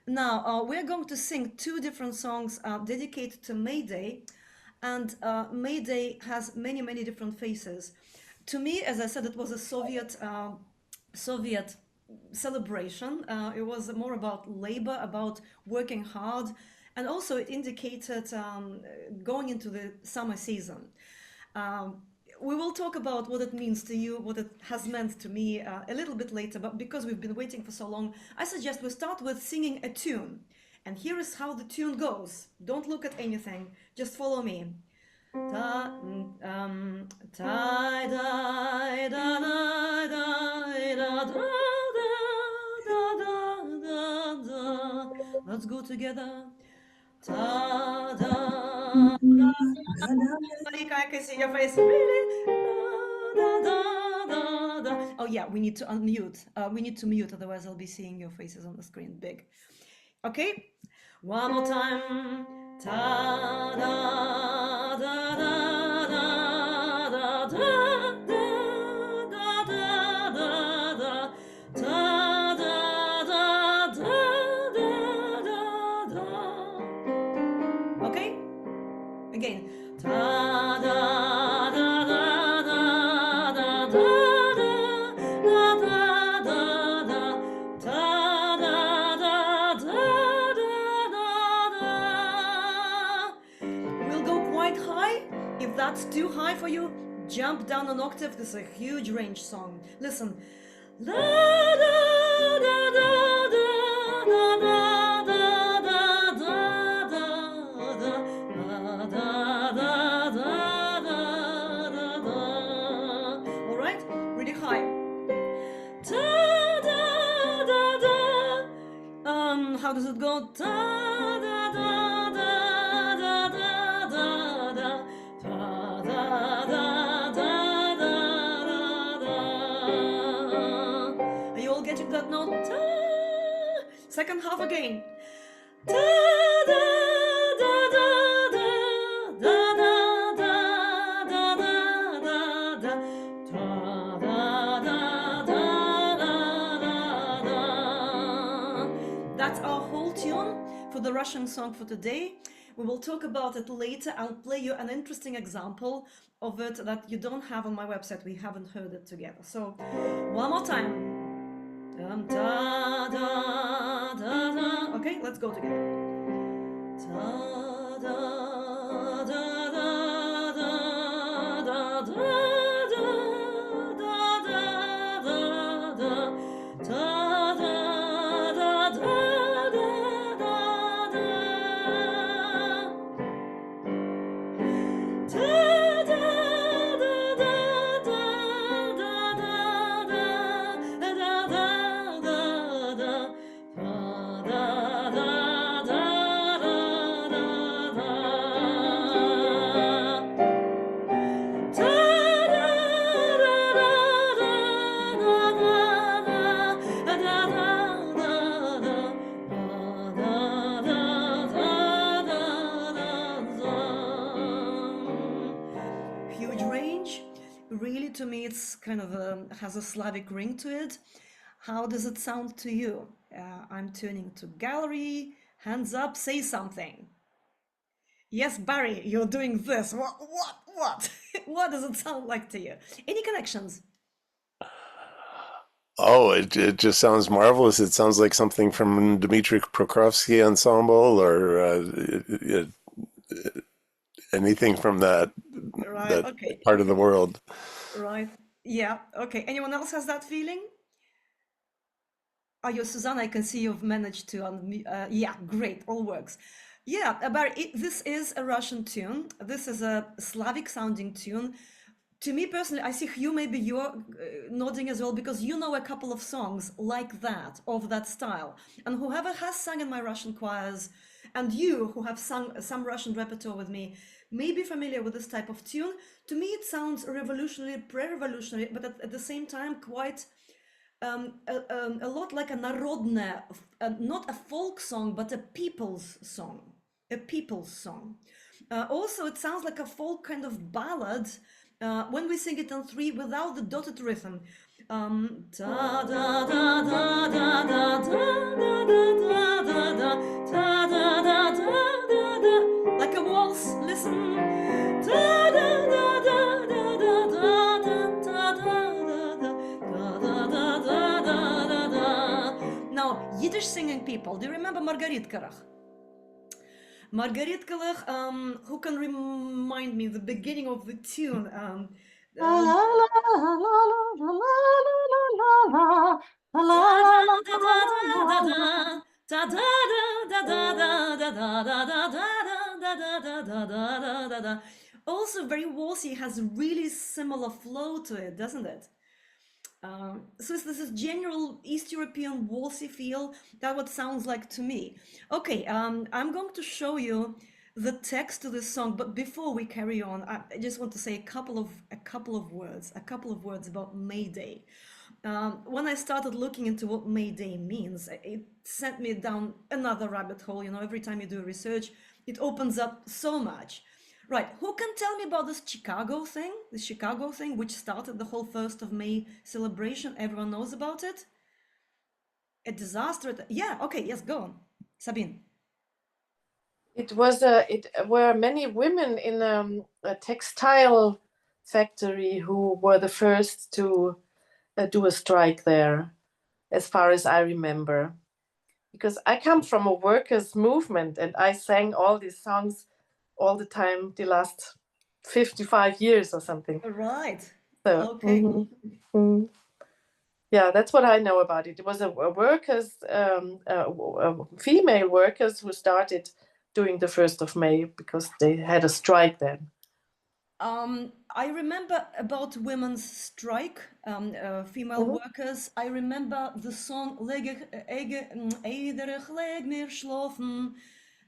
Now, we're going to sing two different songs dedicated to Mayday, and Mayday has many, many different faces. To me, as I said, it was a Soviet celebration. It was more about labor, about working hard, and also it indicated going into the summer season. Um, we will talk about what it means to you, what it has meant to me a little bit later, but because we've been waiting for so long, I suggest we start with singing a tune. And here is how the tune goes. Don't look at anything, just follow me. Ta, ta, da, da, da, da, da, da, da, da, da, da. Let's go together. Ta, da, Marika, I can see your face. Really? Da, da, da, da. Oh yeah, we need to unmute. We need to mute, otherwise I'll be seeing your faces on the screen big. Okay, one more time. Ta da da da da da da da da da da ta da da da da da da. Okay, again. Ta da da da da da da da da da da ta da da da da da. We'll go quite high. If that's too high for you, jump down an octave. This is a huge range song. Listen. La da da da da da da da da da da da da da da. All right, really high. Ta da da da. How does it go? Ta da da da da da da da. Ta da da da da da da. Are you all getting that note? Ta. Second half again. Ta da da da da da da da da da da. Ta da da da da da. That's our whole tune for the Russian song for today. We will talk about it later. I'll play you an interesting example of it that you don't have on my website. We haven't heard it together. So, one more time. Ta da da da. Okay, let's go together. Ta da da da da da da da da da da ta da da da da da da. Ta da da da da da da da da da da. Huge range. Really, to me, it's kind of has a Slavic ring to it. How does it sound to you? I'm turning to gallery. Hands up, say something. Yes, Barry, you're doing this. What? What does it sound like to you? Any connections? Oh, it just sounds marvelous. It sounds like something from Dmitri Prokofsky ensemble or anything from Right, that okay. part of the world. Right. Yeah, okay. Anyone else has that feeling? Oh, you, Susanna, I can see you've managed to yeah, great, all works. Yeah, Barry, this is a Russian tune. This is a Slavic sounding tune. To me personally, I see you, maybe you're nodding as well because you know a couple of songs like that, of that style. And whoever has sung in my Russian choirs, and you who have sung some Russian repertoire with me, may be familiar with this type of tune. To me, it sounds revolutionary, pre-revolutionary, but at the same time, quite a lot like a narodne, not a folk song, but a people's song. A people's song. Also, it sounds like a folk kind of ballad when we sing it on three without the dotted rhythm. Da da da da da da da da da da Yiddish singing people. Do you remember Margaritkarach? Margaritkarach, who can remind me the beginning of the tune? Also very waltzy, has really similar flow to it, doesn't it? So this is general East European waltzy feel. That what sounds like to me. Okay, I'm going to show you the text to this song, but before we carry on, I just want to say a couple of words about Mayday. When I started looking into what Mayday means, it sent me down another rabbit hole. You know, every time you do research, it opens up so much. Right, who can tell me about this Chicago thing, which started the whole 1st of May celebration? Everyone knows about it? A disaster. Yeah, okay, yes, go on. Sabine. It were many women in a textile factory who were the first to do a strike there, as far as I remember. Because I come from a workers' movement and I sang all these songs all the time the last 55 years or something. Right. So, Okay. Yeah, that's what I know about it. It was a workers, female workers who started doing the 1st of May because they had a strike then. I remember about women's strike, female workers. I remember the song Eiderich leg mir schlafen.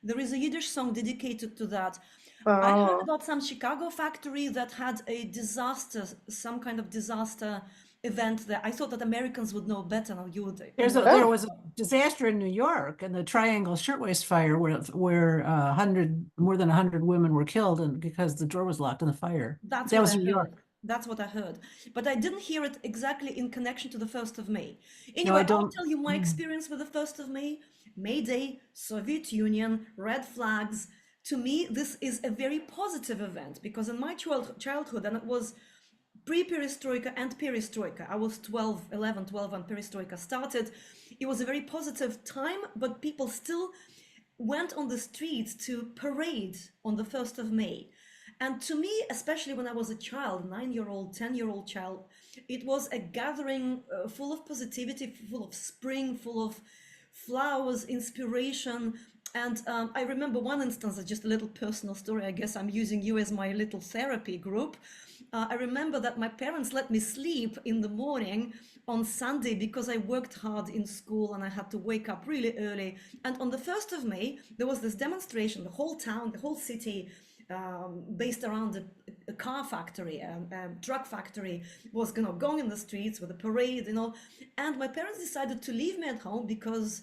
There is a Yiddish song dedicated to that. I heard about some Chicago factory that had a disaster, some kind of disaster event there. I thought that Americans would know better. Now you would. There was a disaster in New York, and the Triangle Shirtwaist Fire, where more than 100 women were killed, and because the door was locked in the fire. That was New York. That's what I heard, but I didn't hear it exactly in connection to the 1st of May. Anyway, No, I I'll don't. tell you my experience with the 1st of May. Mayday, Soviet Union, red flags. To me, this is a very positive event because in my childhood, and it was pre-perestroika and perestroika. I was 11, 12 when perestroika started. It was a very positive time, but people still went on the streets to parade on the 1st of May. And to me, especially when I was a child, 9-year-old, 10-year-old child, it was a gathering full of positivity, full of spring, full of flowers, inspiration. And I remember one instance, just a little personal story. I guess I'm using you as my little therapy group. I remember that my parents let me sleep in the morning on Sunday because I worked hard in school and I had to wake up really early. And on the 1st of May, there was this demonstration, the whole town, the whole city, based around a car factory, a truck factory, was going in the streets with a parade, you know. And my parents decided to leave me at home because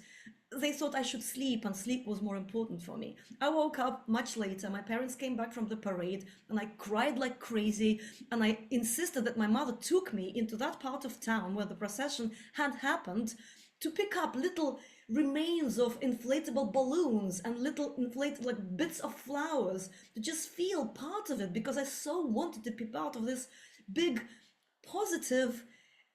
they thought I should sleep, and sleep was more important for me. I woke up much later. My parents came back from the parade and I cried like crazy, and I insisted that my mother took me into that part of town where the procession had happened to pick up little remains of inflatable balloons and little inflated like bits of flowers, to just feel part of it, because I so wanted to be part of this big positive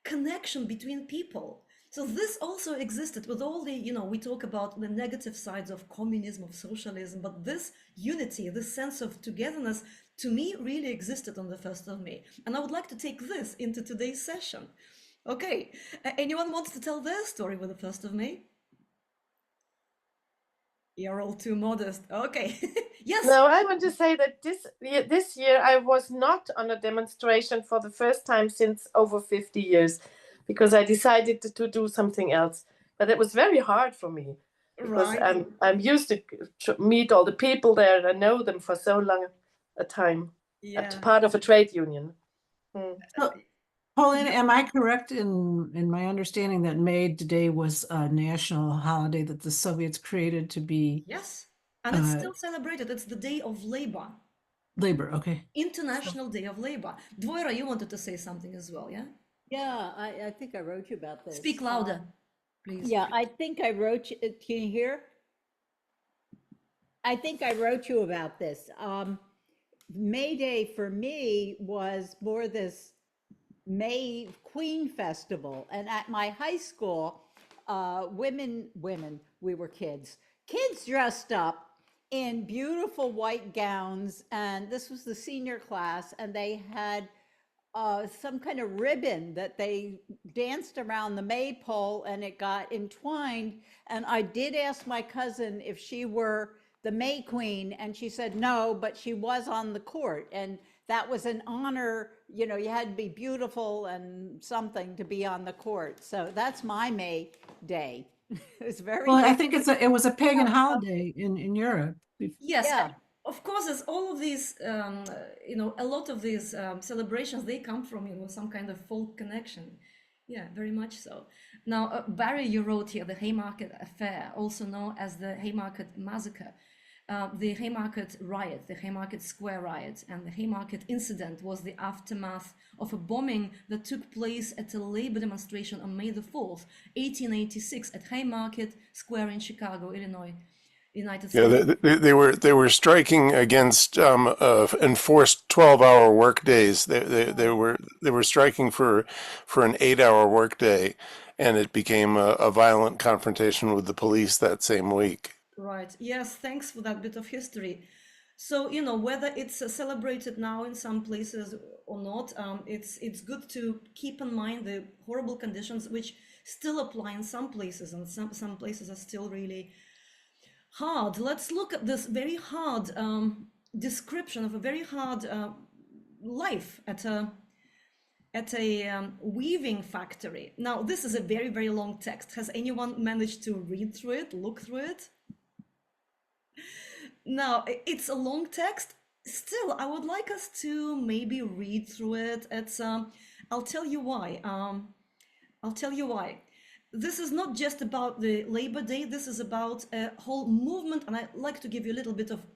connection between people. So this also existed with all the, you know, we talk about the negative sides of communism, of socialism, but this unity, this sense of togetherness, to me really existed on the 1st of May. And I would like to take this into today's session. Okay, anyone wants to tell their story with the 1st of May? You're all too modest. Okay. Yes. No, I want to say that this year I was not on a demonstration for the first time since over 50 years, because I decided to do something else. But it was very hard for me because I'm used to meet all the people there and I know them for so long a time. Yeah. Part of a trade union. So, Polina, am I correct in my understanding that May Day was a national holiday that the Soviets created to be? Yes, and it's still celebrated. It's the Day of Labor. Labor, okay. International Day of Labor. Dvoira, you wanted to say something as well, yeah? Yeah, I think I wrote you about this. Speak louder, please. Yeah, I think I wrote you, can you hear? I think I wrote you about this. May Day for me was more this May Queen Festival. And at my high school, women, we were kids dressed up in beautiful white gowns, and this was the senior class, and they had some kind of ribbon that they danced around the maypole, and it got entwined. And I did ask my cousin if she were the May Queen, and she said no, but she was on the court, and that was an honor. You know, you had to be beautiful and something to be on the court. So that's my May Day. It's very Well, I think it was a pagan holiday in Europe. Yes, Yeah. of course, as all of these, a lot of these celebrations, they come from, some kind of folk connection. Yeah, very much so. Now, Barry, you wrote here the Haymarket Affair, also known as the Haymarket Massacre, the Haymarket Riot, the Haymarket Square Riot, and the Haymarket Incident was the aftermath of a bombing that took place at a labor demonstration on May the 4th, 1886, at Haymarket Square in Chicago, Illinois. United States. Yeah, they were striking against enforced 12-hour work days. They were striking for an 8-hour work day, and it became a violent confrontation with the police that same week. Right. Yes. Thanks for that bit of history. So whether it's celebrated now in some places or not, it's good to keep in mind the horrible conditions which still apply in some places, and some places are still really hard. Let's look at this very hard description of a very hard life at a weaving factory. Now, this is a very, very long text. Has anyone managed to read through it, look through it? Now, it's a long text. Still, I would like us to maybe read through it. I'll tell you why. This is not just about the Labor Day. This is about a whole movement, and I'd like to give you a little bit of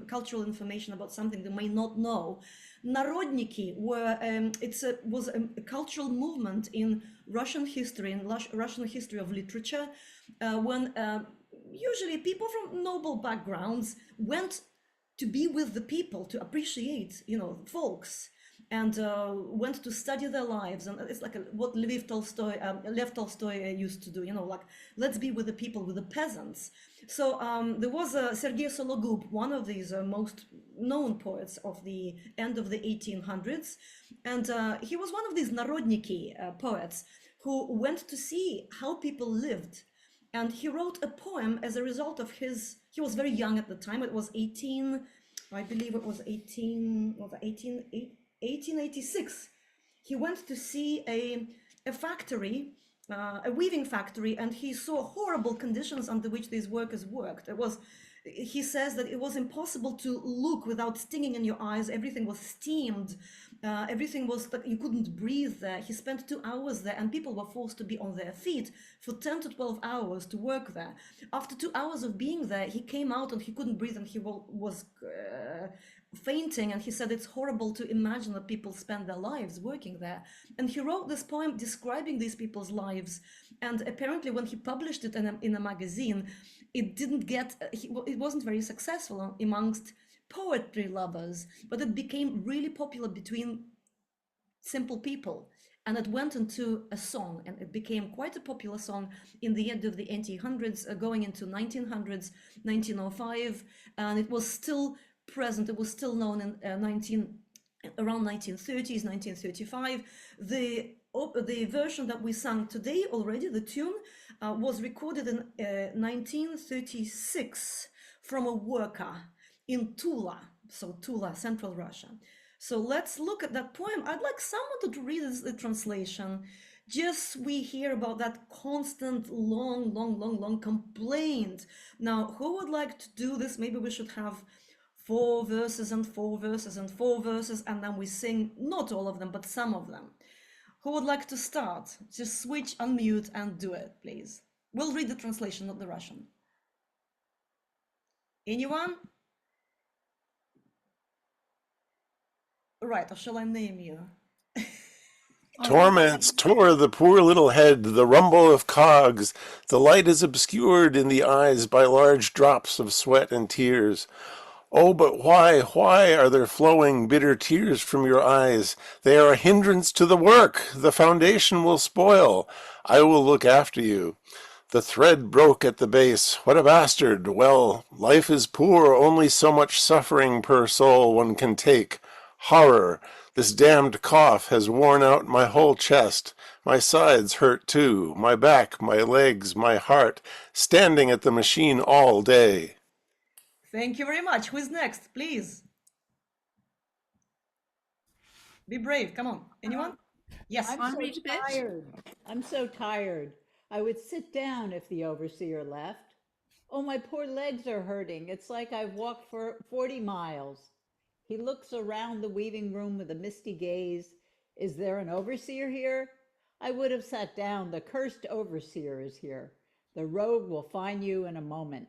cultural information about something they may not know. Narodniki was a cultural movement in Russian history, Russian history of literature, when usually people from noble backgrounds went to be with the people, to appreciate, folks, and went to study their lives. And it's like what Lev Tolstoy used to do, like, let's be with the people, with the peasants. So there was Sergei Sologub, one of these most known poets of the end of the 1800s. And he was one of these Narodniki poets who went to see how people lived. And he wrote a poem as a result of he was very young at the time. It was 1886. He went to see a factory, a weaving factory, and he saw horrible conditions under which these workers worked. He says that it was impossible to look without stinging in your eyes. Everything was steamed. Everything was like you couldn't breathe there. He spent 2 hours there, and people were forced to be on their feet for 10 to 12 hours to work there. After 2 hours of being there, he came out and he couldn't breathe, and he was fainting, and he said it's horrible to imagine that people spend their lives working there. And he wrote this poem describing these people's lives, and apparently when he published it in a magazine, it wasn't very successful amongst poetry lovers, but it became really popular between simple people, and it went into a song, and it became quite a popular song in the end of the 1800s, going into 1900s, 1905, and it was still present. It was still known in around 1930s, 1935. The version that we sang today already, the tune, was recorded in 1936 from a worker in Tula, so Tula, Central Russia. So let's look at that poem. I'd like someone to read the translation. Just we hear about that constant long complaint. Now, who would like to do this? Maybe we should have 4 verses and 4 verses and 4 verses, and then we sing not all of them, but some of them. Who would like to start? Just switch, unmute, and do it, please. We'll read the translation, not the Russian. Anyone? Right, or shall I name you? Torments tore the poor little head, the rumble of cogs. The light is obscured in the eyes by large drops of sweat and tears. Oh, but why are there flowing bitter tears from your eyes? They are a hindrance to the work. The foundation will spoil. I will look after you. The thread broke at the base. What a bastard! Well, life is poor, only so much suffering per soul one can take. Horror! This damned cough has worn out my whole chest. My sides hurt too, my back, my legs, my heart, standing at the machine all day. Thank you very much. Who's next, please? Be brave. Come on. Anyone? Yes. I'm I'll so read a bit. tired. I'm so tired. I would sit down if the overseer left. Oh, my poor legs are hurting. It's like I've walked for 40 miles. He looks around the weaving room with a misty gaze. Is there an overseer here? I would have sat down. The cursed overseer is here. The rogue will find you in a moment.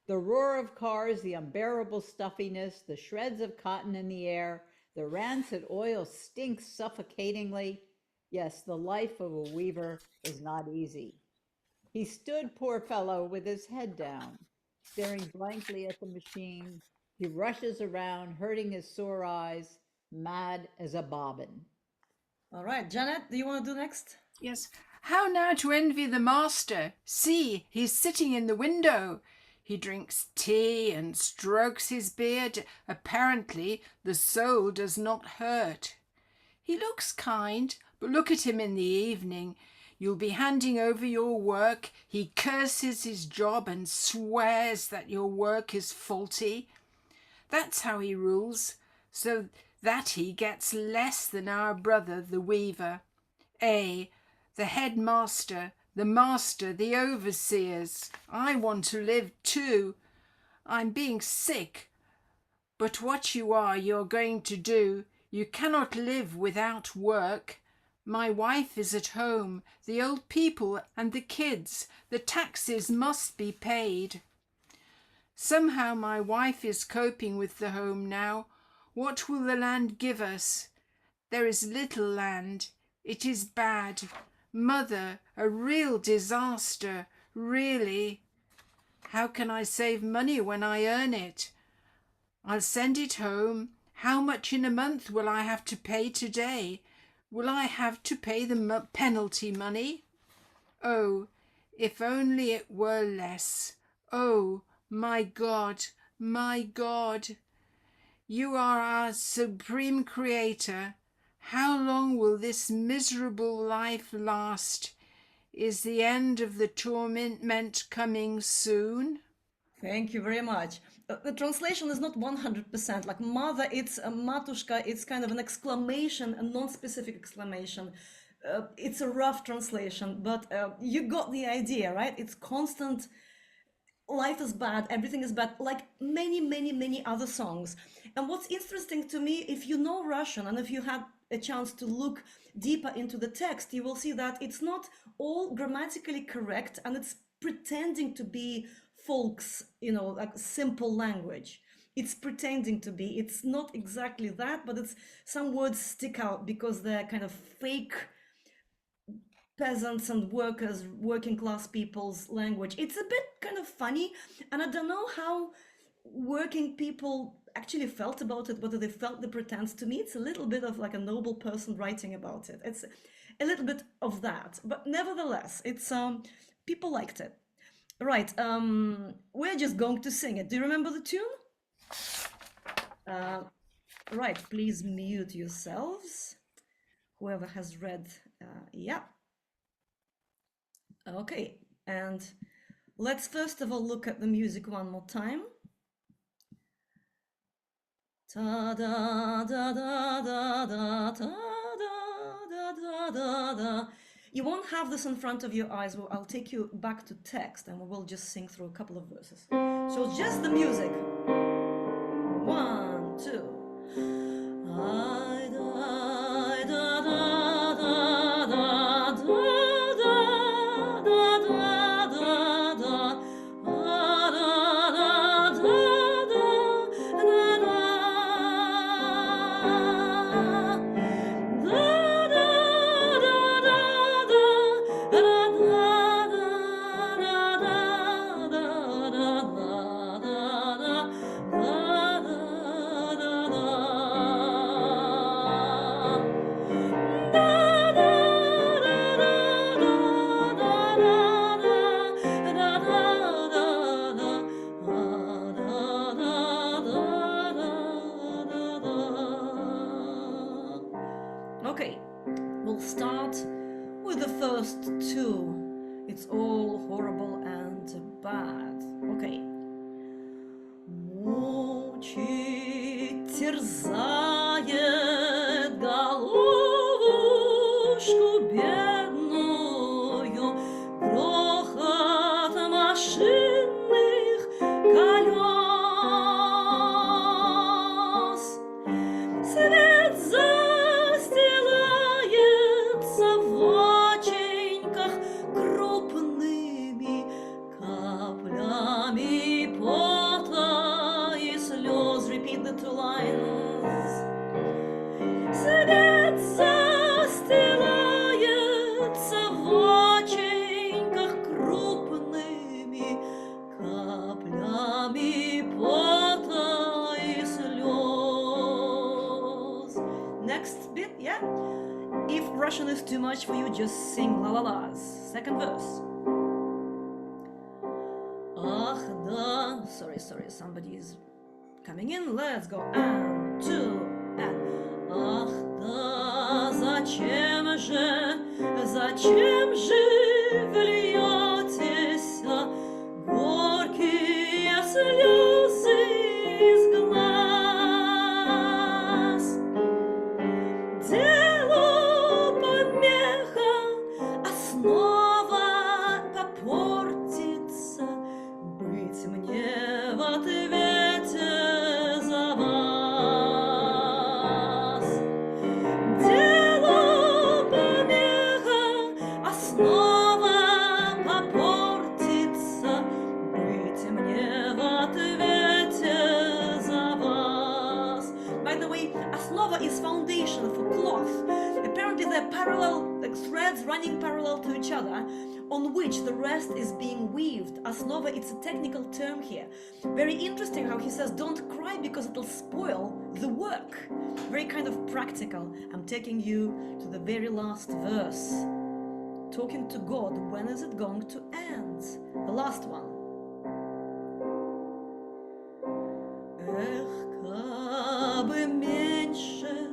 The roar of cars, the unbearable stuffiness, the shreds of cotton in the air, the rancid oil stinks suffocatingly. Yes, the life of a weaver is not easy. He stood, poor fellow, with his head down, staring blankly at the machine. He rushes around, hurting his sore eyes, mad as a bobbin. All right. Janet, do you want to do next? Yes. How now to envy the master? See, he's sitting in the window. He drinks tea and strokes his beard. Apparently, the soul does not hurt. He looks kind, but look at him in the evening. You'll be handing over your work. He curses his job and swears that your work is faulty. That's how he rules, so that he gets less than our brother, the weaver. The headmaster, the master, the overseers. I want to live too. I'm being sick. But what you are, you're going to do. You cannot live without work. My wife is at home, the old people and the kids. The taxes must be paid. Somehow my wife is coping with the home now. What will the land give us? There is little land. It is bad. Mother, a real disaster, really. How can I save money when I earn it? I'll send it home. How much in a month will I have to pay today? Will I have to pay the penalty money? Oh, if only it were less. Oh, my God, my God. You are our supreme creator. How long will this miserable life last? Is the end of the torment coming soon? Thank you very much. The translation is not 100%. Like mother, it's a matushka, it's kind of an exclamation, a non-specific exclamation. It's a rough translation, but you got the idea, right? It's constant. Life is bad, everything is bad, like many, many, many other songs. And what's interesting to me, if you know Russian and if you had a chance to look deeper into the text, you will see that it's not all grammatically correct and it's pretending to be folks, like simple language. It's pretending to be. It's not exactly that, but it's some words stick out because they're kind of fake peasants and workers, working class people's language. It's a bit kind of funny, and I don't know how working people actually felt about it, whether they felt the pretense. To me, it's a little bit of like a noble person writing about it. It's a little bit of that, but nevertheless, it's people liked it. Right, we're just going to sing it. Do you remember the tune? Right, please mute yourselves. Whoever has read, yeah. Okay, and let's first of all look at the music one more time. Ta da da da da da da da da da da. You won't have this in front of your eyes. Well, I'll take you back to text and we will just sing through a couple of verses. So just the music. 1, 2. I da da da da da da da da da da. it. Okay. Мучит, терзает головушку бедную грохот машинных колес. Свет застилается в оченьках крупными каплями пота и слез. Repeat the two lines. Свет застилается в оченьках крупными каплями пота и слез. Next bit, yeah? If Russian is too much for you, just sing la-la-las. Second verse. Ах, да. Sorry, somebody is coming in. Let's go. And two, and. Ах, да, зачем же вы льетесь горькие слезы из глаз? Делу помеха, основа попортится, быть мне в ответе за вас. Делу помеха, основа попортится, быть мне в ответе за вас. By the way, основа is foundation for cloth. Apparently they're parallel, like threads running parallel to each other, on which the rest is being weaved. Основа, it's a technical term here. Very interesting how he says, don't cry because it'll spoil the work. Very kind of practical. I'm taking you to the very last verse. Talking to God, when is it going to end? The last one. Эх, кабы меньше,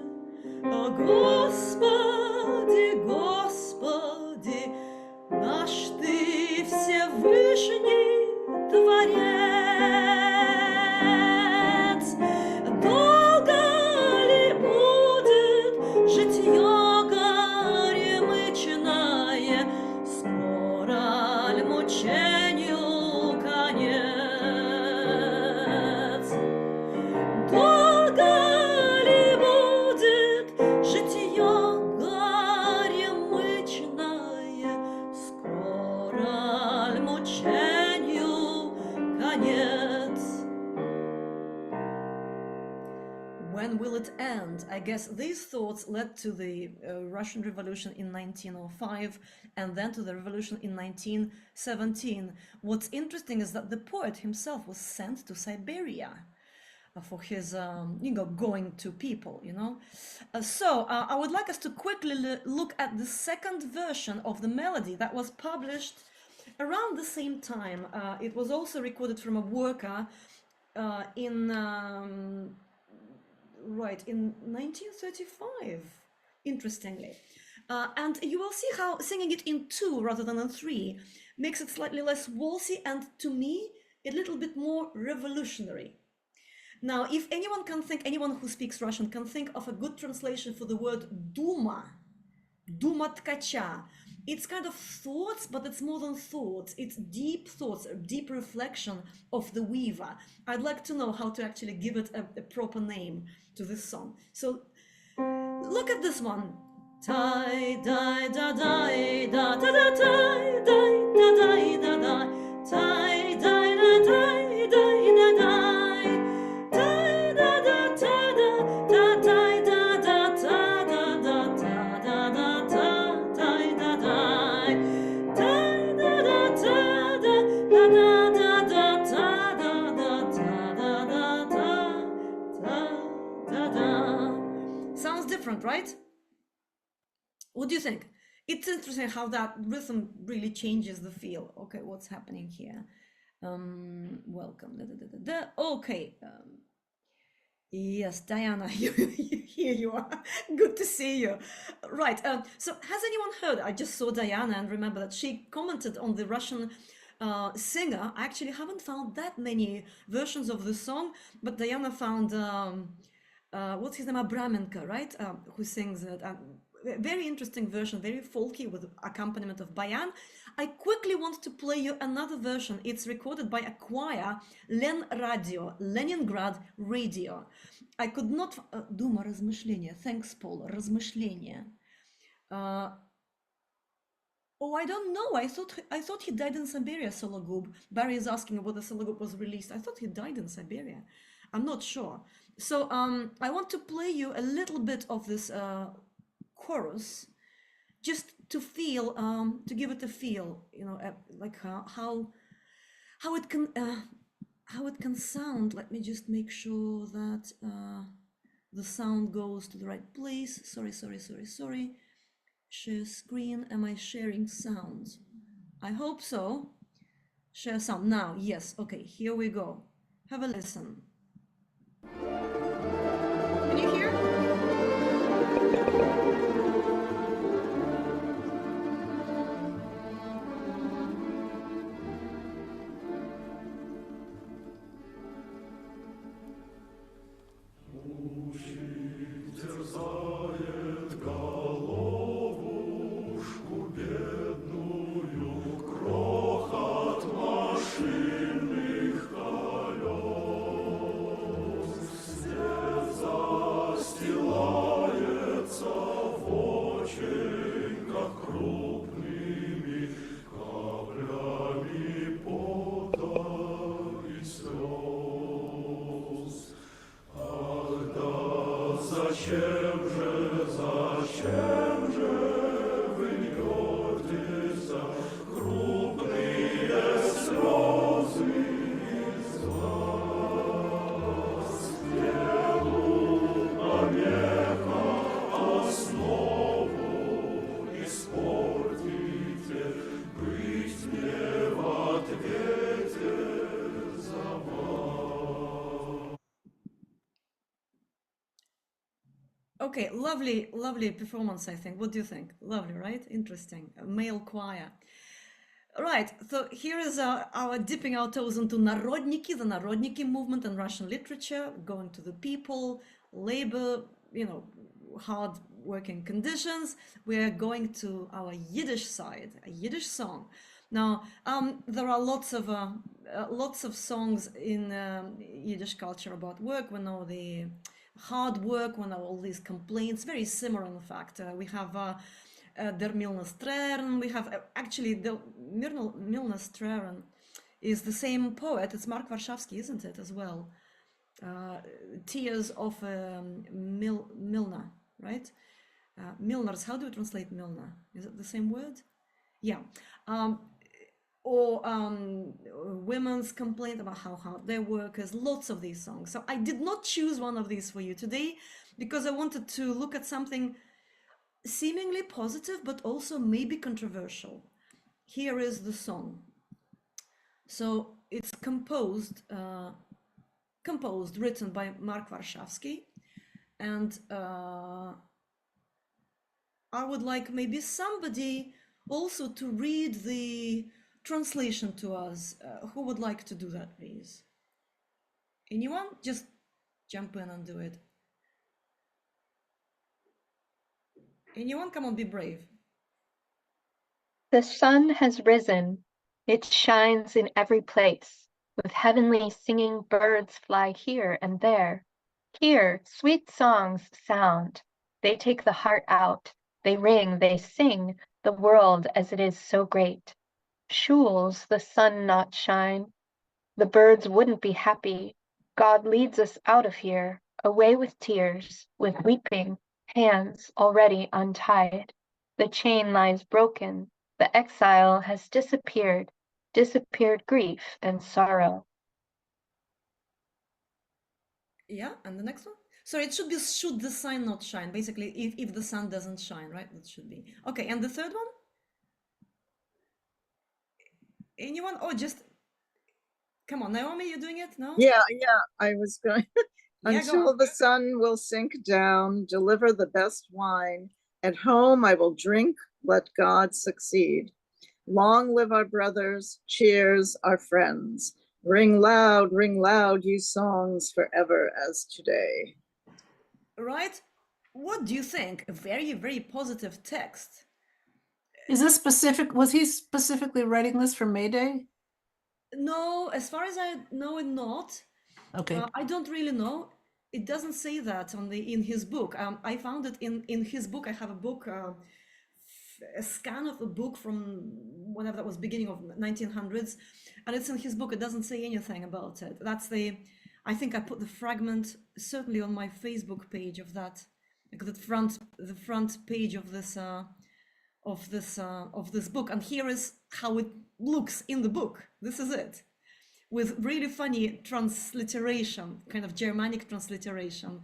о Господи, Господи, наш Ты Всевышний Творец. Долго ли будет житье горемычное, скоро ль мучению конец? Долго ли будет житье горемычное, скоро ль мучению конец? When will it end? I guess these thoughts led to the Russian Revolution in 1905 and then to the revolution in 1917. What's interesting is that the poet himself was sent to Siberia for his, going to people, So I would like us to quickly look at the second version of the melody that was published around the same time. It was also recorded from a worker in 1935, interestingly. And you will see how singing it in two rather than in three makes it slightly less waltzy and, to me, a little bit more revolutionary. Now, if anyone who speaks Russian can think of a good translation for the word Duma tkача, it's kind of thoughts, but it's more than thoughts. It's deep thoughts, a deep reflection of the weaver. I'd like to know how to actually give it a proper name to this song. So look at this one. Tai dai da dai da da da tai dai da dai da da tai dai da dai dai da dai tai da da ta da da tai da da ta da da ta da da ta tai da dai tai da da ta da da da da ta da da ta da da ta da da. Sounds different, right? What do you think? It's interesting how that rhythm really changes the feel. Okay, what's happening here? Welcome. Okay. Yes, Diana, here you are. Good to see you. Right. So has anyone heard? I just saw Diana and remember that she commented on the Russian singer. I actually haven't found that many versions of the song, but Diana found what's his name, Abramenko, right? Who sings it. Very interesting version, very folky with accompaniment of bayan. I quickly want to play you another version. It's recorded by a choir, Len Radio, Leningrad Radio. I could not... Дума, размышления. Thanks, Paul. Размышления. Oh, I don't know. I thought he died in Siberia, Sologub. Barry is asking whether Sologub was released. I thought he died in Siberia. I'm not sure. So I want to play you a little bit of this chorus, just to feel, to give it a feel, you know, like how it can sound. Let me just make sure that the sound goes to the right place. Sorry. Share screen. Am I sharing sounds? I hope so. Share sound now. Yes. Okay, here we go. Have a listen. Can you hear? Okay, lovely performance, I think. What do you think? Lovely, right? Interesting. A male choir. Right, so here is our dipping our toes into Narodniki, the Narodniki movement in Russian literature, going to the people, labor, you know, hard working conditions. We are going to our Yiddish side, a Yiddish song. Now, there are lots of songs in Yiddish culture about work. We know the hard work, we know all these complaints, very similar in fact. We have Der Milne Strern, we have actually the Milne Strern is the same poet, it's Mark Warshawsky, isn't it, as well? Tears of Milna, right? Milners, how do you translate Milna? Is it the same word? Yeah. Or women's complaint about how hard they work. There's lots of these songs. So I did not choose one of these for you today because I wanted to look at something seemingly positive, but also maybe controversial. Here is the song. So it's composed, written by Mark Warshawsky. And I would like maybe somebody also to read the translation to us. Who would like to do that, please? Anyone? Just jump in and do it. Anyone? Come on, be brave. The sun has risen. It shines in every place. With heavenly singing birds fly here and there. Here, sweet songs sound. They take the heart out. They ring, they sing, the world as it is so great. Should the sun not shine, the birds wouldn't be happy. God leads us out of here, away with tears, with weeping, hands already untied. The chain lies broken, the exile has disappeared grief and sorrow. Yeah, and the next one? So it should be should the sun not shine, basically, if the sun doesn't shine, right? That should be. Okay, and the third one? Anyone? Oh, just come on, Naomi, you're doing it? No? Yeah, I was going. Yeah, go Until on. the sun will sink down, deliver the best wine. At home I will drink, let God succeed. Long live our brothers, cheers our friends. Ring loud, you songs, forever as today. Right? What do you think? A very, very positive text. Is this specific? Was he specifically writing this for Mayday? No, as far as I know, not. Okay. I don't really know. It doesn't say that in his book. I found it in his book. I have a book, a scan of a book from whenever that was, beginning of 1900s, and it's in his book. It doesn't say anything about it. I think I put the fragment certainly on my Facebook page of that, like the front page of this book. And here is how it looks in the book. This is it, with really funny transliteration, kind of Germanic transliteration.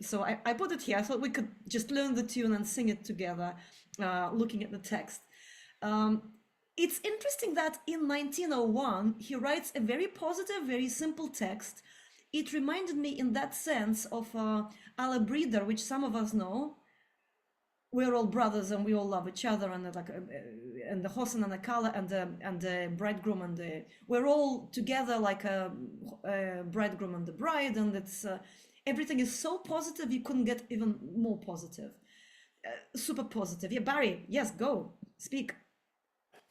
So I put it here. I thought we could just learn the tune and sing it together, looking at the text. It's interesting that in 1901, he writes a very positive, very simple text. It reminded me in that sense of Alla Breeder, which some of us know. We're all brothers and we all love each other, and and the Hosen and the Kala and the bridegroom, and we're all together like a bridegroom and the bride, and it's everything is so positive you couldn't get even more positive. Super positive. Yeah, Barry, yes, go speak.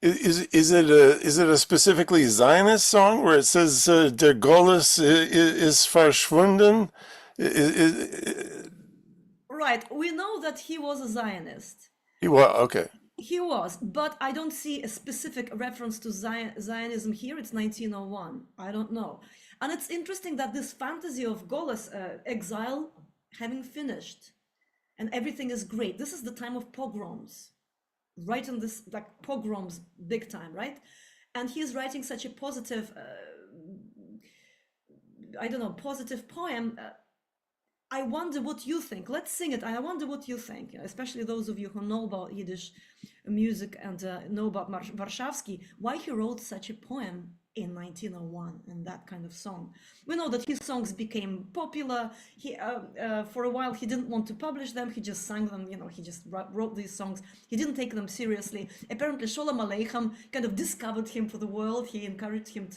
Is it a specifically Zionist song where it says der Golis is verschwunden? Right, we know that he was a Zionist. He was, okay. He was, but I don't see a specific reference to Zionism here. It's 1901. I don't know. And it's interesting that this fantasy of Golis, exile, having finished, and everything is great. This is the time of pogroms, right? In this, like, pogroms, big time, right? And he's writing such a positive, I don't know, positive poem. I wonder what you think. Let's sing it. I wonder what you think, especially those of you who know about Yiddish music and know about Warshawski, why he wrote such a poem in 1901 and that kind of song. We know that his songs became popular. He, for a while, he didn't want to publish them. He just sang them, he just wrote these songs. He didn't take them seriously. Apparently, Sholem Aleichem kind of discovered him for the world. He encouraged him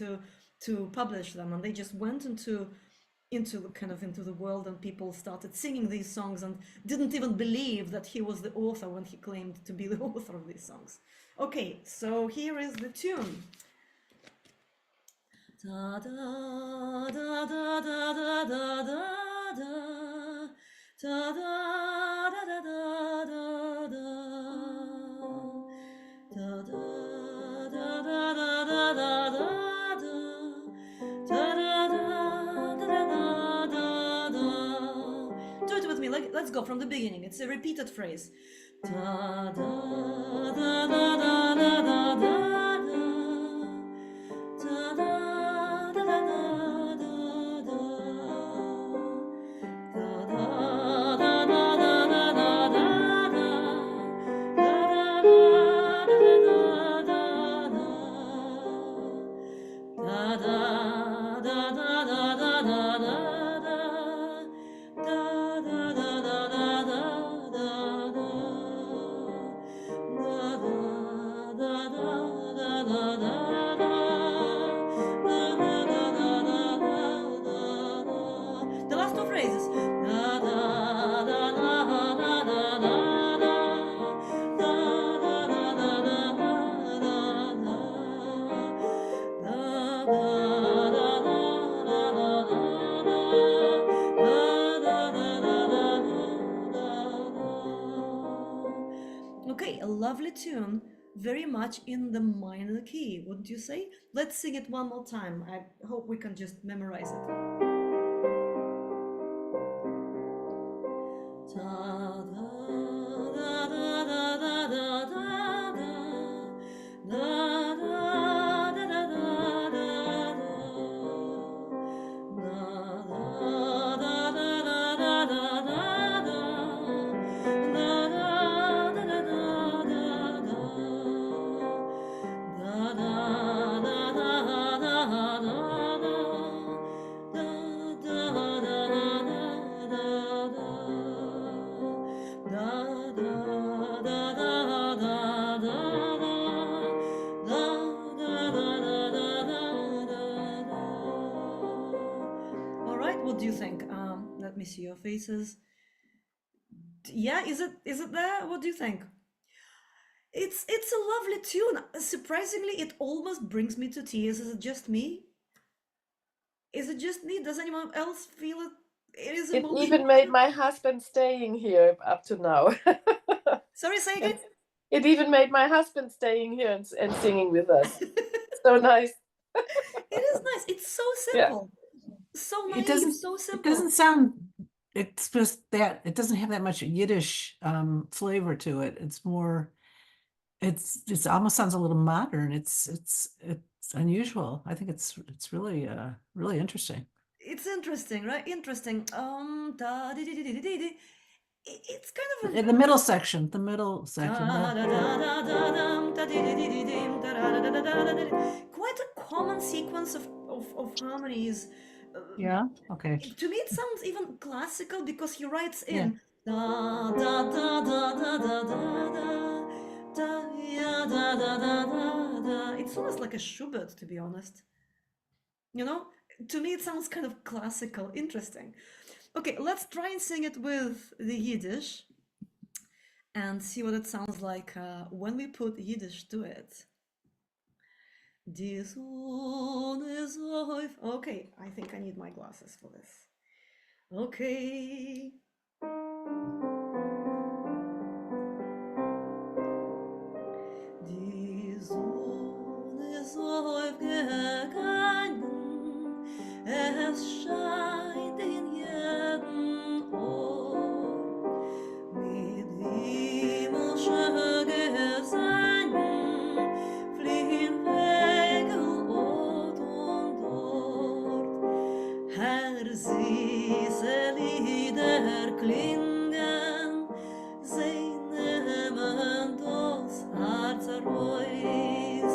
to publish them, and they just went into the world, and people started singing these songs and didn't even believe that he was the author when he claimed to be the author of these songs. Okay, so here is the tune. Da da da da da da da da da da da da da da da da da da da. Let's go from the beginning. It's a repeated phrase. Da, da, da, da, da, da, da, da, da, da, da, da, da, da, da. Okay, a lovely tune, very much in the minor key, wouldn't you say? Let's sing it one more time. I hope we can just memorize it. Da, da, da, da, da, da, da, da, da, da, da, da, da, What do you think? Let me see your faces. Yeah, is it there? What do you think? It's a lovely tune. Surprisingly, it almost brings me to tears. Is it just me? Is it just me? Does anyone else feel it? It is It emotional. even made my husband staying here up to now. Sorry, say again. It even made my husband staying here and singing with us. So nice. It is nice. It's so Yeah. simple. So It naive, doesn't, so it simple. doesn't sound, it's just that, it doesn't have that much Yiddish flavor to it. It's more, it's almost sounds a little modern. It's unusual. I think it's really, really interesting. It's interesting, right? Interesting. Da, di, di, di, di, di, di. It's kind of a In the middle section, the middle section. quite a common sequence of harmonies. Yeah, okay. To me, it sounds even classical because he writes Yeah. in da da da da da da da da ya, da da da da da. It's almost like a Schubert, to be honest. You know, to me, it sounds kind of classical, interesting. Okay, let's try and sing it with the Yiddish and see what it sounds like when we put Yiddish to it. Die Sonne ist auf. Okay, I think I need my glasses for this. Okay. Die Sonne ist aufgegangen, es scheint in jedem Ort, mit himmlischer Gesängen fliehen Vögel Ort und dort. Herr, süße Lieder klingen, sie nehmen das Herz heraus,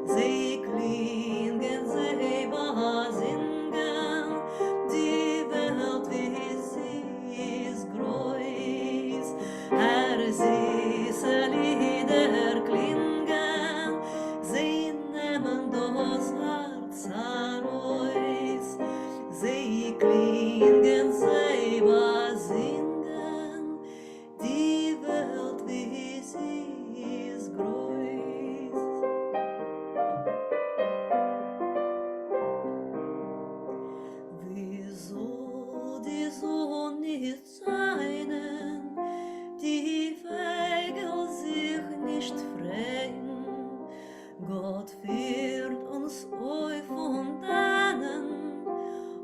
sie klingen, sie besingen, die Welt wie sie ist groß. Herr, süße Lieder klingen, sie nehmen das Herz heraus, sie klingen, sie besingen, die Welt wie sie ist groß. Wieso die Sonne nicht scheinen, die Vögel sich nicht freuen? Gott führt uns auf und dannen,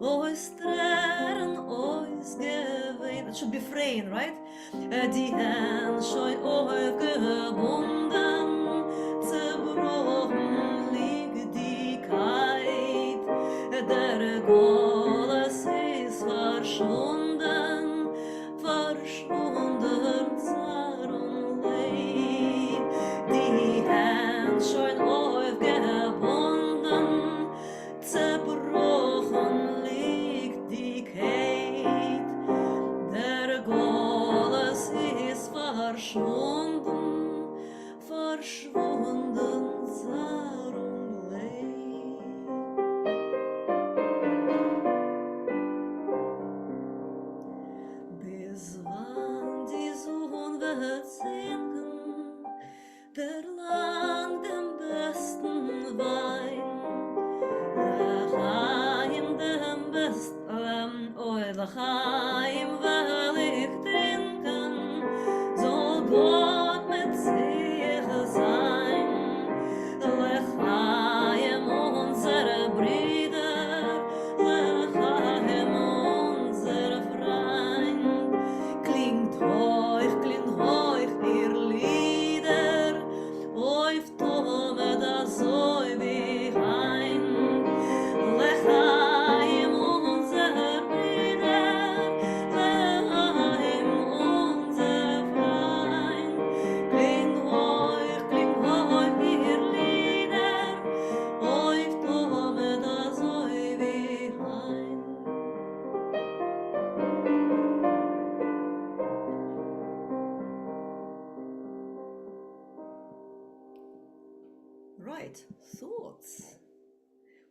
aus Tränen, aus Gewehen. It should be freien, right? Die Hände schon aufgebunden, zerbrochen liegt die Keit. Der Gottes ist verschwunden, verschwunden, Zar und Leid. Die Hände schon aufgebunden, zerbrochen liegt die Keit. Der Gottes ist verschwunden, verschwunden, Zar und Leid. Bis wann die Sonne wird sinken, verlang dem besten Wein. L'chaim dem besten, l'chaim will ich trinken, soll Gott mit sich sein. L'chaim unsere Brüder, l'chaim unser Freund. Klingt euch ihr Lieder, auf Tome das so wie ein. L'chaim unser Brüder, l'chaim unser Freund. Klingt euch ihr Lieder, auf Tome das so wie ein. Right, thoughts.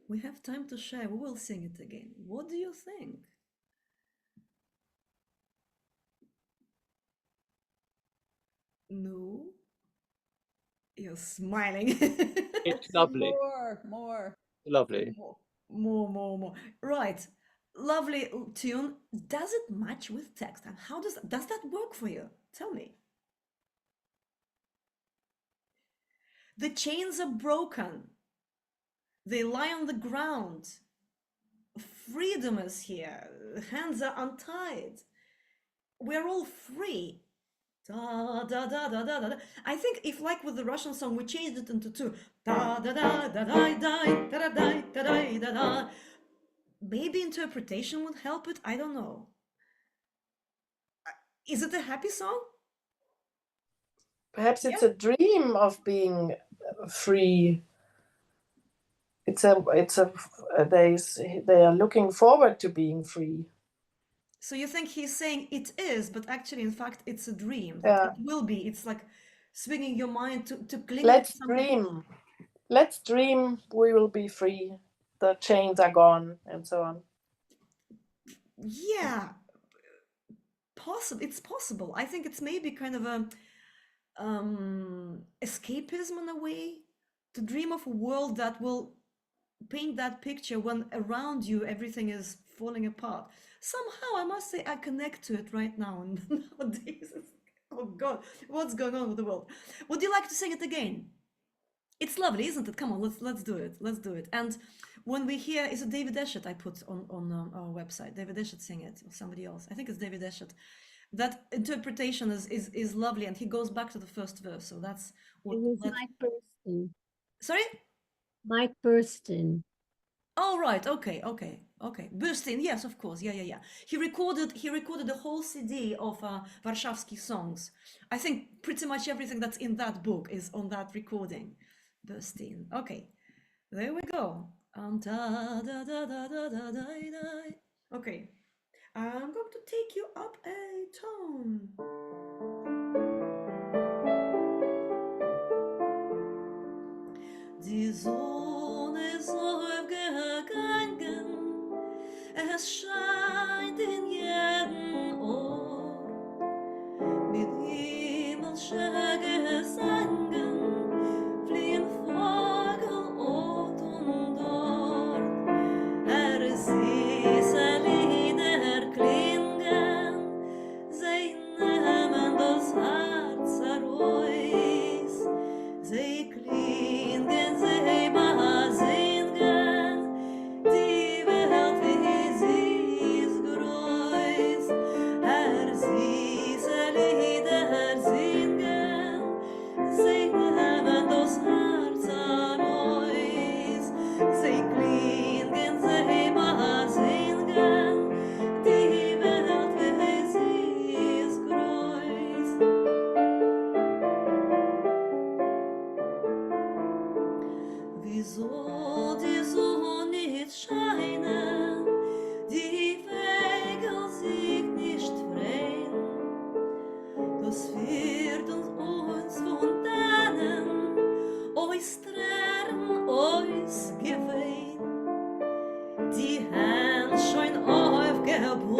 We have time to share. We will sing it again. What do you think? No, you're smiling. It's lovely, More. lovely. More. Right. Lovely tune. Does it match with text? And how does that work for you? Tell me. The chains are broken. They lie on the ground. Freedom is here. Hands are untied. We're all free. Da da da da da da. I think if, like with the Russian song, we changed it into two. Da da da da da da da da da da da da. Maybe interpretation would help it. I don't know. Is it a happy song? Perhaps it's a dream of being free. They are looking forward to being free. So you think he's saying it is, but actually, in fact, it's a dream. Yeah. It will be. It's like swinging your mind to cling Let's to something. dream. Let's dream. We will be free. The chains are gone, and so on. Yeah, possible. It's possible. I think it's maybe kind of a escapism in a way, to dream of a world that will paint that picture when around you everything is falling apart. Somehow, I must say, I connect to it right now. And nowadays, oh God, what's going on with the world? Would you like to sing it again? It's lovely, isn't it? Come on, let's do it. Let's do it. And when we hear, is it David Eshet I put on our website? David Eshet sing it, or somebody else? I think it's David Eshet. That interpretation is lovely, and he goes back to the first verse. So that's what. It was Mike Burston. Sorry? Mike Burston. Oh right, okay. Burstin, yes, of course, yeah. He recorded the whole CD of Warshawski songs. I think pretty much everything that's in that book is on that recording. Burstin. Okay, there we go. Okay, I'm going to take you up a tone. Die Sonne ist aufgegangen, es scheint in jedem Ohr, mit himmlischer Gesangen fliehen Vogel ort und dort, süße Lieder klingen, sie nehmen das Herz heraus, sie klingen, sie besingen, die Welt wie sie ist groß, süße Lieder singen, sie nehmen das Herz heraus, sie klingen, sie besingen, die Welt wie sie ist groß. Wieso die Sonne nicht scheinen, die Vögel sich nicht freuen? Das wird uns von denen, uns Tränen, uns Gewehen. Die Hände schon aufgebunden,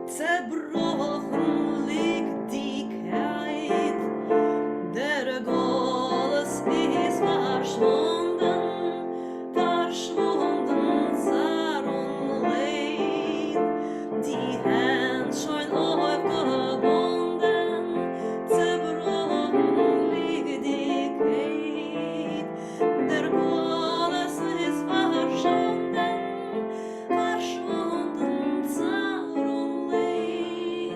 zerbrochen liegt dieKeit. Der Goles ist verschwunden, Zar und Leid. Die Hände schon aufgebunden, zerbrochen liegt dieKeit. Der Goles ist verschwunden, Zar und Leid.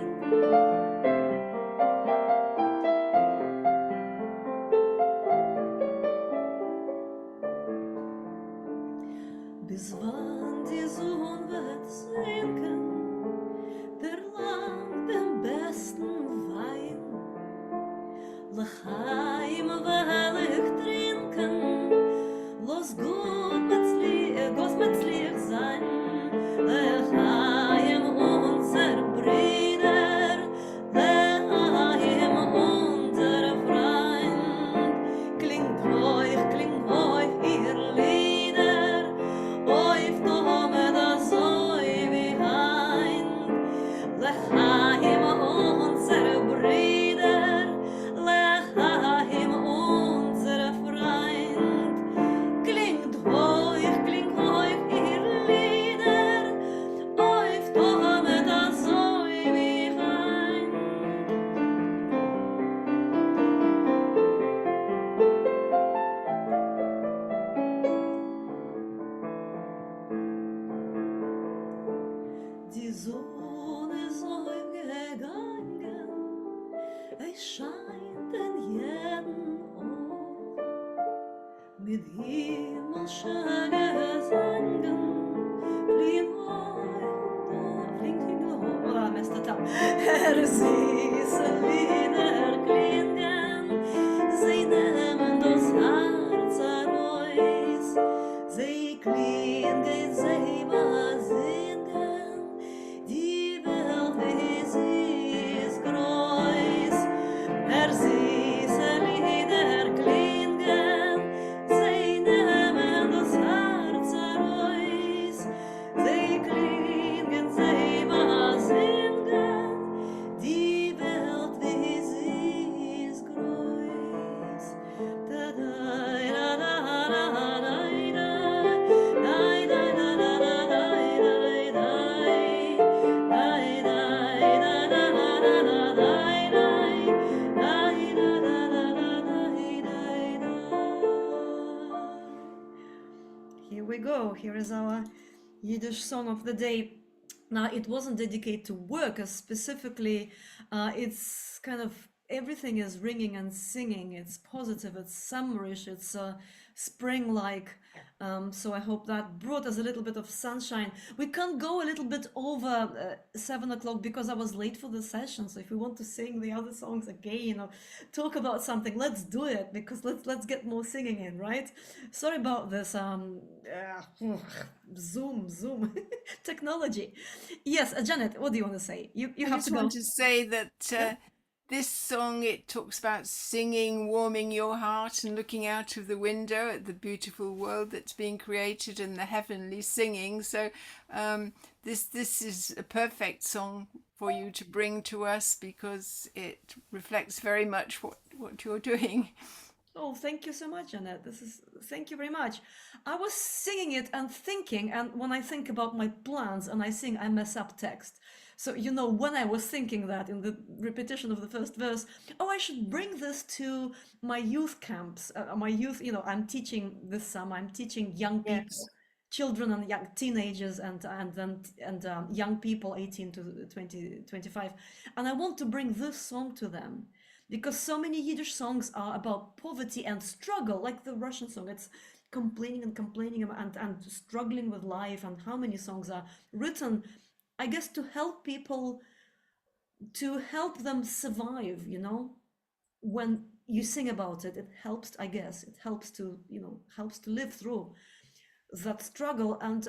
Bis wann die Sonne wird sinken, verlangt den besten Wein. L'chaim will ich trinken, los gut metzlich sein. L'chaim unser Brüder, l'chaim unser Freund. Klingt euch ihr Lieder, auf Tome das Oi behind. L'chaim unser Brüder, scheint in jeden Ohr mit himmlischen Gesängen fliehen oder mest Tab süße Lieder klingen, sie nehmen das Herz heraus, sie klingen, sie besingen, die Welt, wie sie ist groß. Süße Lieder klingen, sie nehmen das Herz heraus, sie klingen, sie besingen, die Welt, wie sie ist groß. Da da da da da da da da da da da Here we go. Here is our Yiddish song of the day. Now, it wasn't dedicated to work as specifically. It's kind of everything is ringing and singing. It's positive. It's summerish. It's spring-like. So I hope that brought us a little bit of sunshine. We can't go a little bit over 7 o'clock because I was late for the session. So if we want to sing the other songs again or talk about something, let's do it, because let's get more singing in, right? Sorry about this. Zoom technology. Yes, Janet, what do you want to say? You I have just to go. want to say that this song, it talks about singing, warming your heart and looking out of the window at the beautiful world that's being created and the heavenly singing. So this is a perfect song for you to bring to us because it reflects very much what you're doing. Oh, thank you so much, Annette. Thank you very much. I was singing it and thinking, and when I think about my plans and I sing, I mess up text. So, when I was thinking that in the repetition of the first verse, I should bring this to my youth camps, my youth, I'm teaching this summer, I'm teaching young people, Yes. children and young teenagers and young people 18 to 20, 25. And I want to bring this song to them. Because so many Yiddish songs are about poverty and struggle, like the Russian song. It's complaining and struggling with life. And how many songs are written, I guess, to help people, to help them survive, When you sing about it, it helps, I guess, it helps to, helps to live through that struggle. And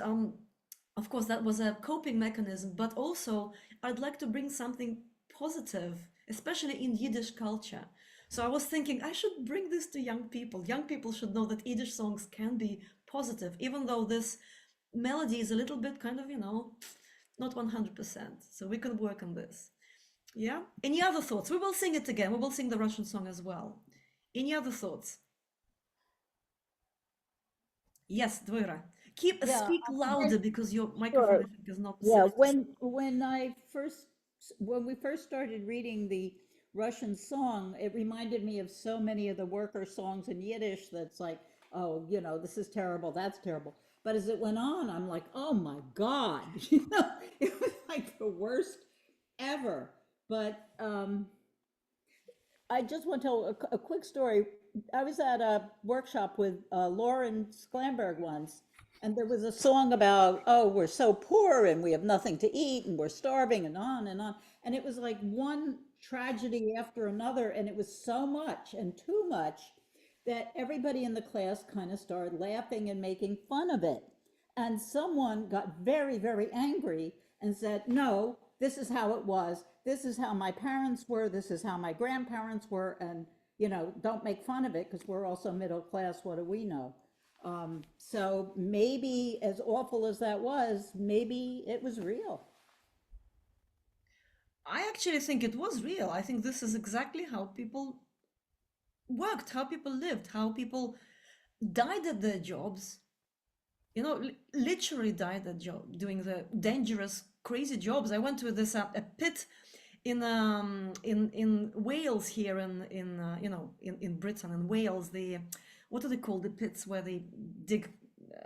of course, that was a coping mechanism. But also, I'd like to bring something positive, especially in Yiddish culture. So I was thinking I should bring this to young people. Young people should know that Yiddish songs can be positive, even though this melody is a little bit kind of, not 100%. So we can work on this. Yeah? Any other thoughts? We will sing it again. We will sing the Russian song as well. Any other thoughts? Yes, Dvoira. Speak louder because your microphone is not Yeah, set. when we first started reading the Russian song, it reminded me of so many of the worker songs in Yiddish that's like, oh, this is terrible, that's terrible. But as it went on, I'm like, oh my God, it was like the worst ever. But I just want to tell a quick story. I was at a workshop with Lauren Sklamberg once, and there was a song about, oh, we're so poor and we have nothing to eat and we're starving and on and on. And it was like one tragedy after another. And it was so much and too much that everybody in the class kind of started laughing and making fun of it. And someone got very, very angry and said, no, this is how it was. This is how my parents were. This is how my grandparents were. And, don't make fun of it because we're also middle class. What do we know? So maybe, as awful as that was, maybe it was real. I actually think it was real. I think this is exactly how people worked, how people lived, how people died at their jobs. Literally died at job, doing the dangerous, crazy jobs. I went to this a pit in Wales here in Britain, in Wales. What do they call the pits where they dig?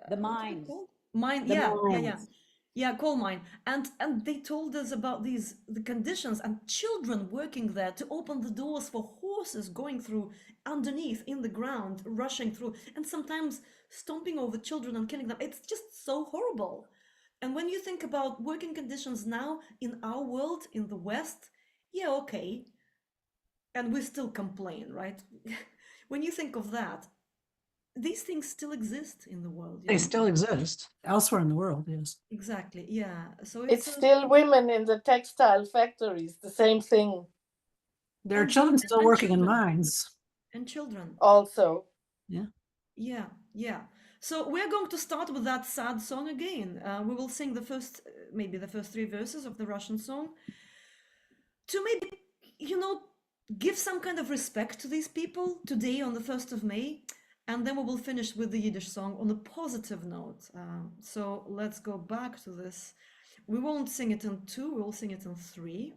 The mines. Mine, The yeah. mines. Yeah, coal mine. And they told us about the conditions and children working there to open the doors for horses going through underneath in the ground, rushing through, and sometimes stomping over children and killing them. It's just so horrible. And when you think about working conditions now in our world, in the West, yeah, okay. And we still complain, right? When you think of that, these things still exist in the world. They still exist elsewhere in the world, yes. Exactly, yeah. So It's still women in the textile factories, the same thing. There are children still and working in children. mines. And children. Also. Yeah. Yeah, yeah. So we're going to start with that sad song again. We will sing the first, maybe the first 3 verses of the Russian song to maybe, give some kind of respect to these people today on the 1st of May. And then we will finish with the Yiddish song on a positive note. So let's go back to this. We won't sing it in 2, we will sing it in 3.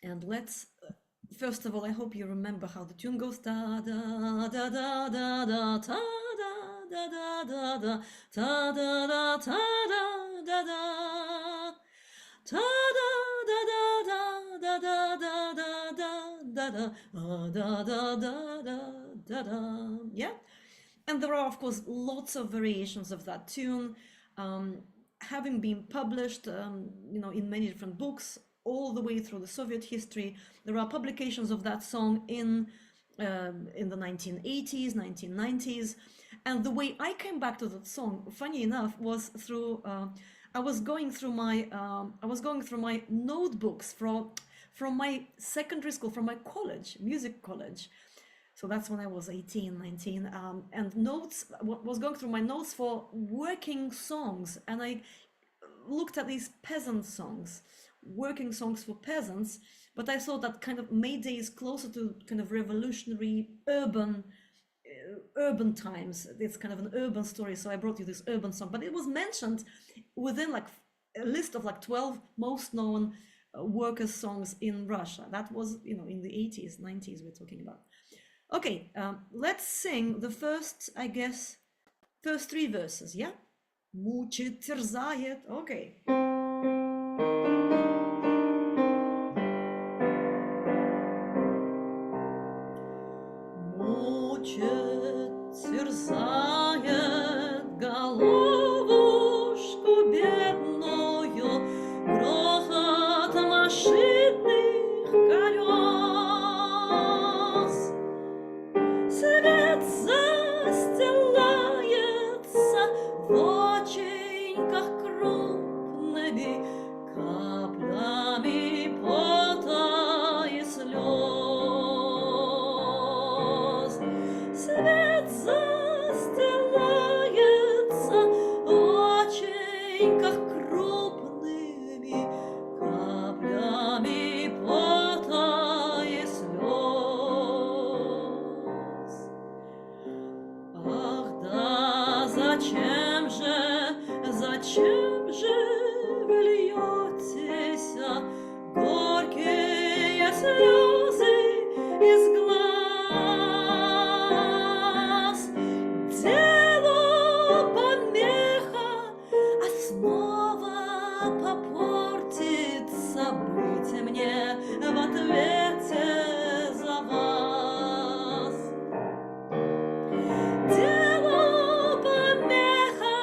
And let's, first of all, I hope you remember how the tune goes. Da da da da da da da da da da da da da da da da da da. Da da da da da da da da da da da da da da. Yeah, and there are of course lots of variations of that tune, having been published, in many different books all the way through the Soviet history. There are publications of that song in the 1980s, 1990s, and the way I came back to that song, funny enough, was through. I was going through my notebooks from my secondary school, from my college, music college. So that's when I was 18, 19, and was going through my notes for working songs, and I looked at these peasant songs, working songs for peasants, but I thought that kind of Mayday is closer to kind of revolutionary urban times. It's kind of an urban story, so I brought you this urban song, but it was mentioned within like a list of like 12 most known workers' songs in Russia. That was, in the 80s, 90s we're talking about. Okay, let's sing the first 3 verses, yeah? Мучит, терзает, okay. Терзает головушку бедную грохот машинных колес. Свет застилается в оченьках крупными каплями пота и слез. Свет застилается в оченьках крупными каплями пота и слез. Ах да, зачем же вы льетесь горькие слезы из глаз? Делу помеха, основа попортится, быть мне в ответе за вас. Делу помеха,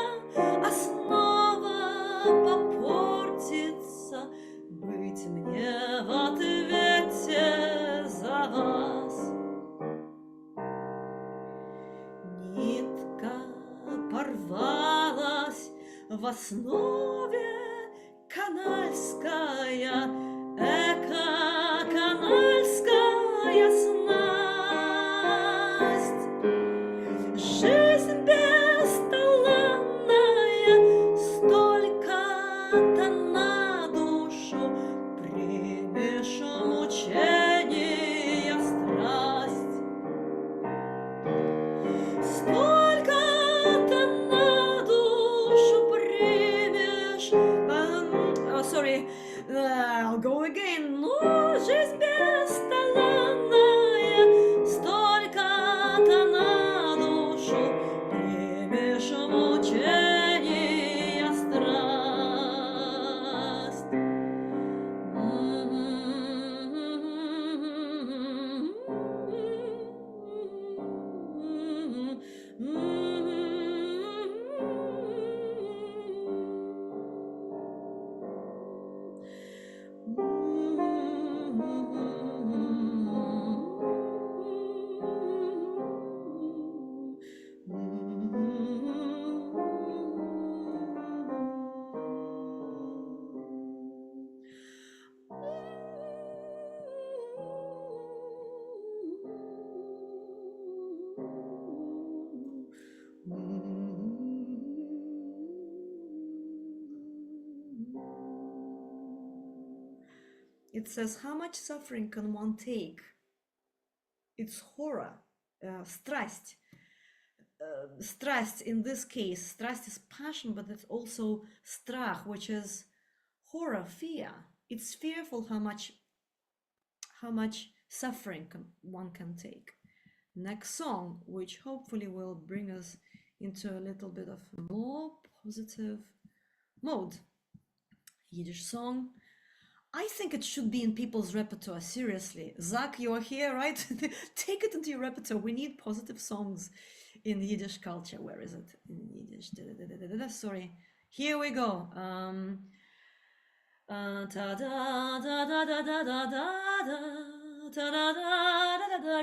основа попортится, быть мне в ответе за вас. Нитка порвалась в основе канальская, эко-канальская снасть. Жизнь бесталанная, столько-то на душу примешь мучения, страсть. Столько-то на душу примешь. Sorry, I'll go again. No, It says, how much suffering can one take? It's horror, страсть. Страсть in this case, страсть is passion, but it's also strach, which is horror, fear. It's fearful how much suffering one can take. Next song, which hopefully will bring us into a little bit of more positive mode. Yiddish song. I think it should be in people's repertoire, seriously. Zach, you're here, right? Take it into your repertoire. We need positive songs in Yiddish culture. Where is it? In Yiddish. Sorry. Here we go.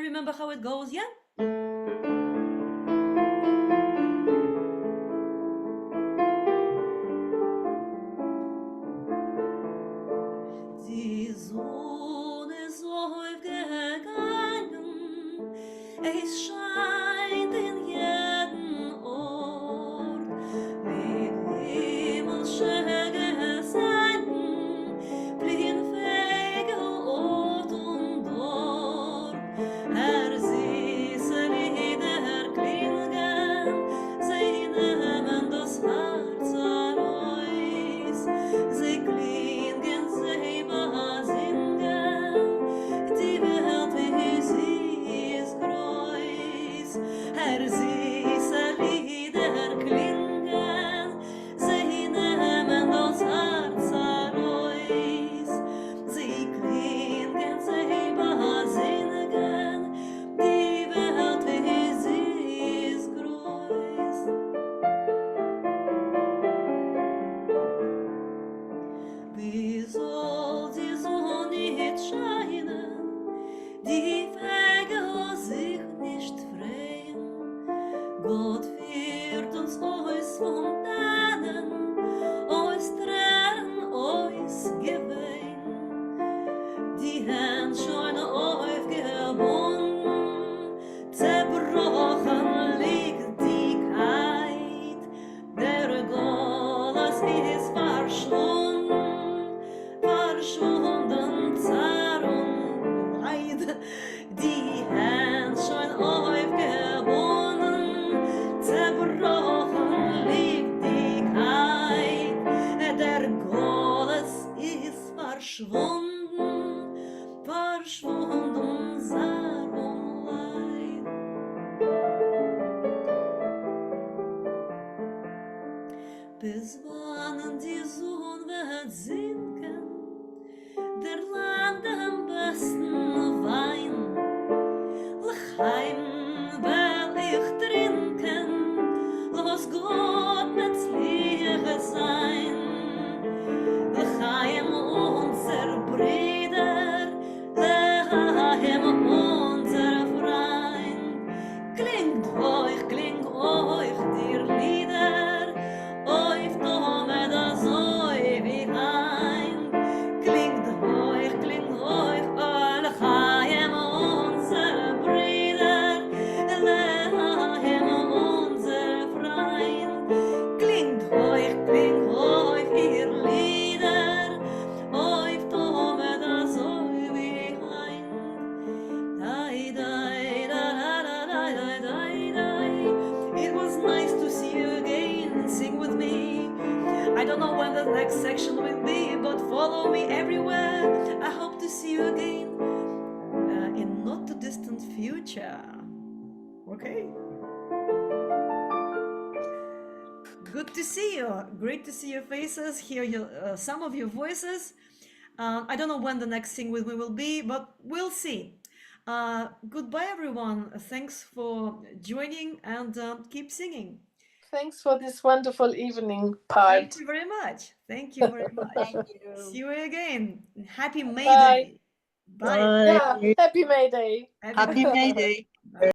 Remember how it goes, yeah? Die Sonne ist aufgegangen, es scheint in jeden Ort, wie himmlische Geseiten fliegen Vögel Ort und dort. Süße Lieder klingen, sie nehmen das Herz heraus, sie klingen, sie besingen, die Welt wie sie ist groß. Süße Lieder klingen, sie nehmen das Herz heraus, sie klingen, sie besingen, die Welt wie sie ist groß. Wie soll die Sonne nicht scheinen, die Vögel sich nicht freuen? Gott wird uns aus Fontänen, aus Tränen, aus Gewehen. Die Hände schon aufgebunden, zerbrochen liegt die Keit. Der Golas ist verschwunden, verschwunden, Zar und Leid. Die Hände schon aufgebunden, zerbrochen liegt die Keit. Der Golas ist verschwunden, verschwunden, Zar und Leid. Bis wann die Sonne wird sinken, der Land am besten Wein. L'chaim will ich trinken, los Gott mit Liebe sein. L'chaim unser Brüder, l'chaim unser Freund. Klingt euch die Lieder, auf Tome das Oi wie ein. Klingt euch, l'chaim unser Brüder, l'chaim unser Freund. Klingt euch ihr Lieder, auf Tome das Oi wie ein. Dai, dai, da, da, da, da, da, da. It was nice to see you again. Sing with me. I don't know when the next section will be, but follow me everywhere. I hope to see you again in not too distant future. Okay? Good to see you. Great to see your faces, hear some of your voices. I don't know when the next Sing With Me will be, but we'll see. Goodbye, everyone. Thanks for joining and keep singing. Thanks for this wonderful evening part. Thank you very much. Thank you very much. Thank you. See you again. Happy Mayday. Bye. Yeah, happy Mayday. Happy Mayday.